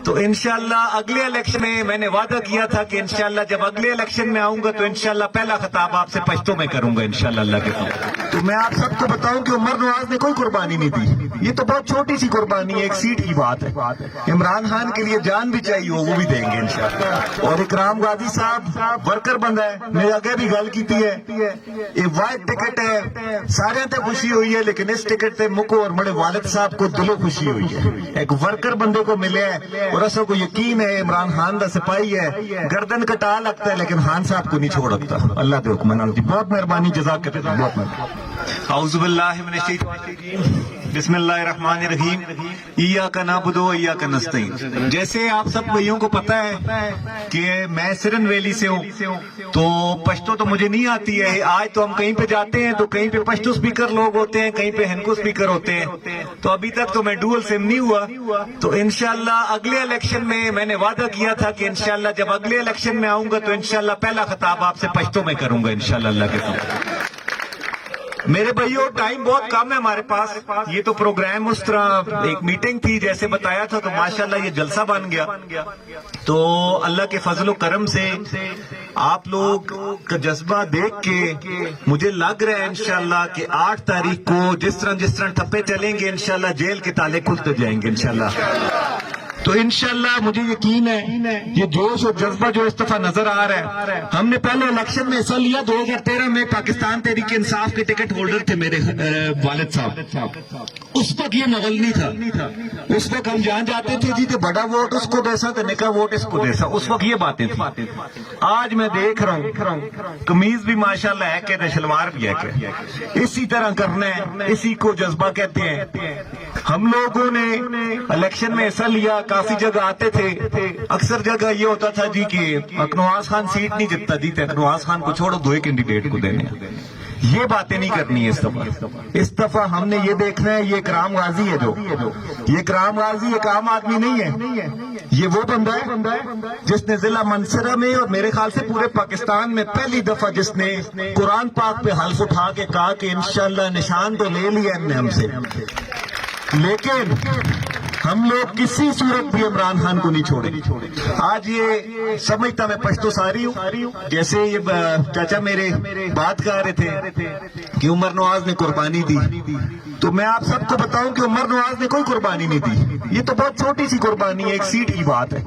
تو انشاءاللہ اگلے الیکشن میں میں نے وعدہ کیا تھا کہ انشاءاللہ جب اگلے الیکشن میں آؤں گا تو انشاءاللہ پہلا خطاب آپ سے پشتوں میں کروں گا انشاءاللہ اللہ کے فضل۔ تو میں آپ سب کو بتاؤں کہ عمر نواز نے کوئی قربانی نہیں دی، یہ تو بہت چھوٹی سی قربانی ہے، ایک سیٹ کی بات ہے۔ عمران خان کے لیے جان بھی چاہیے وہ بھی دیں گے انشاءاللہ۔ اور اکرام غازی صاحب ورکر بندہ ہے، میں آگے بھی گل کی ہے، یہ وائٹ ٹکٹ ہے، سارے تے خوشی ہوئی ہے لیکن اس ٹکٹ تے مکو اور مڑے والد صاحب کو دلوں خوشی ہوئی ہے، ایک ورکر بندے کو ملے ہے اور اسوں کو یقین ہے عمران خان دا سپاہی ہے، گردن کٹا لگتا ہے لیکن خان صاحب کو نہیں چھوڑ رکھتا۔ اللہ دے حکم نال جی بہت مہربانی، جزاک اللہ بہت مہربانی۔ اعوذ باللہ من الشیطان الرجیم، بسم اللہ الرحمن الرحیم، ایاک نعبد و ایاک نستعین۔ جیسے آپ سب بھائیوں کو پتہ ہے کہ میں سرن ویلی سے ہوں تو پشتو تو مجھے نہیں آتی ہے، آج تو ہم کہیں پہ جاتے ہیں تو کہیں پہ پشتو سپیکر لوگ ہوتے ہیں، کہیں پہ ہنکو سپیکر ہوتے ہیں، تو ابھی تک تو میں ڈوئل سم نہیں ہوا۔ تو انشاءاللہ اگلے الیکشن میں نے وعدہ کیا تھا کہ انشاءاللہ جب اگلے الیکشن میں آؤں گا تو انشاءاللہ پہلا خطاب آپ سے پشتوں میں کروں گا انشاءاللہ اللہ کے فضل۔ میرے بھائیوں ٹائم بہت کم ہے ہمارے پاس، یہ تو پروگرام اس طرح ایک میٹنگ تھی جیسے بتایا تھا تو ماشاءاللہ یہ جلسہ بن گیا، تو اللہ کے فضل و کرم سے آپ لوگ کا جذبہ دیکھ کے مجھے لگ رہا ہے انشاءاللہ کہ 8 تاریخ کو جس طرح ٹھپے چلیں گے انشاءاللہ جیل کے تالے کھلتے جائیں گے انشاءاللہ۔ تو انشاءاللہ مجھے یقین ہے یہ جوش اور جذبہ جو اس دفعہ نظر آ رہا ہے، ہم نے پہلے الیکشن میں حصہ لیا 2013 میں، پاکستان تحریک انصاف کے ٹکٹ ہولڈر تھے میرے والد صاحب، اس وقت یہ مغل نہیں تھا، اس وقت ہم جہاں جاتے تھے جی تو بڑا ووٹ اس کو دیسا تو نکا ووٹ اس کو دیسا، اس وقت یہ باتیں تھیں۔ آج میں دیکھ رہا ہوں قمیض بھی ماشاءاللہ ہے کہ شلوار بھی ہے کہ اسی طرح کرنا ہے، اسی کو جذبہ کہتے ہیں۔ ہم لوگوں نے الیکشن میں حصہ لیا، کافی جگہ آتے تھے، اکثر جگہ یہ ہوتا تھا جی کہ اکنواز خان سیٹ نہیں جتتا جیتے، اکنواز خان کو چھوڑو دوئے کینڈیڈیٹ کو دینے، یہ باتیں نہیں کرنی ہے اس دفعہ ہم نے یہ دیکھنا ہے یہ اکرام غازی ہے، جو یہ اکرام غازی ایک عام آدمی نہیں ہے، یہ وہ بندہ ہے جس نے ضلع منصورہ میں اور میرے خیال سے پورے پاکستان میں پہلی دفعہ جس نے قرآن پاک پہ حلف اٹھا کے کہا کہ انشاءاللہ نشان تو لے لیا ہم نے ہم سے، لیکن ہم لوگ کسی صورت بھی عمران خان کو نہیں چھوڑے۔ آج یہ سمجھتا میں پشتو ساری ہوں، جیسے یہ چاچا میرے بات کر رہے تھے کہ عمر نواز نے قربانی دی، تو میں آپ سب کو بتاؤں کہ عمر نواز نے کوئی قربانی نہیں دی، یہ تو بہت چھوٹی سی قربانی ہے، ایک سیٹ کی بات ہے۔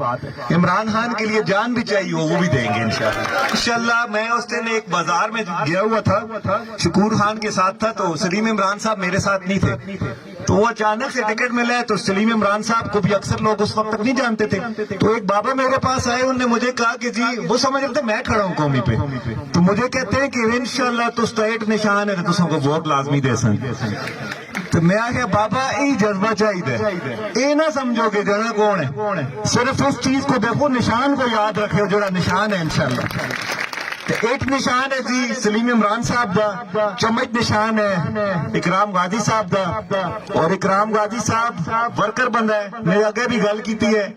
عمران خان کے لیے جان بھی چاہیے وہ بھی دیں گے انشاءاللہ۔ انشاءاللہ میں اس دن ایک بازار میں گیا ہوا تھا، شکور خان کے ساتھ تھا، تو سلیم عمران صاحب میرے ساتھ نہیں تھے، تو وہ اچانک سے ٹکٹ ملا ہے، تو سلیم عمران صاحب کو بھی اکثر لوگ اس وقت تک نہیں جانتے تھے، تو ایک بابا میرے پاس آئے، انہوں نے مجھے کہا کہ جی وہ سمجھ رہے تھے میں کھڑا ہوں قومی پہ، تو مجھے کہتے ہیں کہ انشاءاللہ تو اسٹیٹ نشان ہے تو کو ووٹ لازمی دے سن، تو میں آگیا بابا ای جذبہ چاہیے، اے نہ سمجھو کہ جنا کون ہے، صرف اس چیز کو دیکھو، نشان کو یاد رکھو، جڑا نشان ہے انشاءاللہ۔ ایک نشان ہے جی سلیم عمران صاحب دا، چمچ نشان ہے اکرام غازی صاحب دا، اور اکرام غازی صاحب ورکر بندہ ہے، میں آگے بھی گل کی ہے،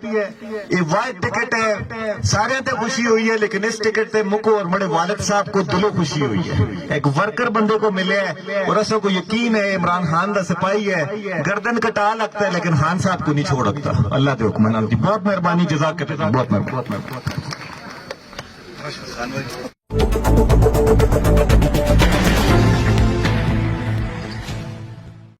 یہ وائٹ ٹکٹ ہے، سارے تے خوشی ہوئی ہے لیکن اس ٹکٹ تے مکو اور مڑے والد صاحب کو دلوں خوشی ہوئی ہے، ایک ورکر بندے کو ملے ہے اور اسوں کو یقین ہے عمران خان دا سپاہی ہے، گردن کٹا لگتا ہے لیکن خان صاحب کو نہیں چھوڑ رکھتا۔ اللہ دے حکم نال جی بہت مہربانی، جزاک اللہ بہت مہربانی۔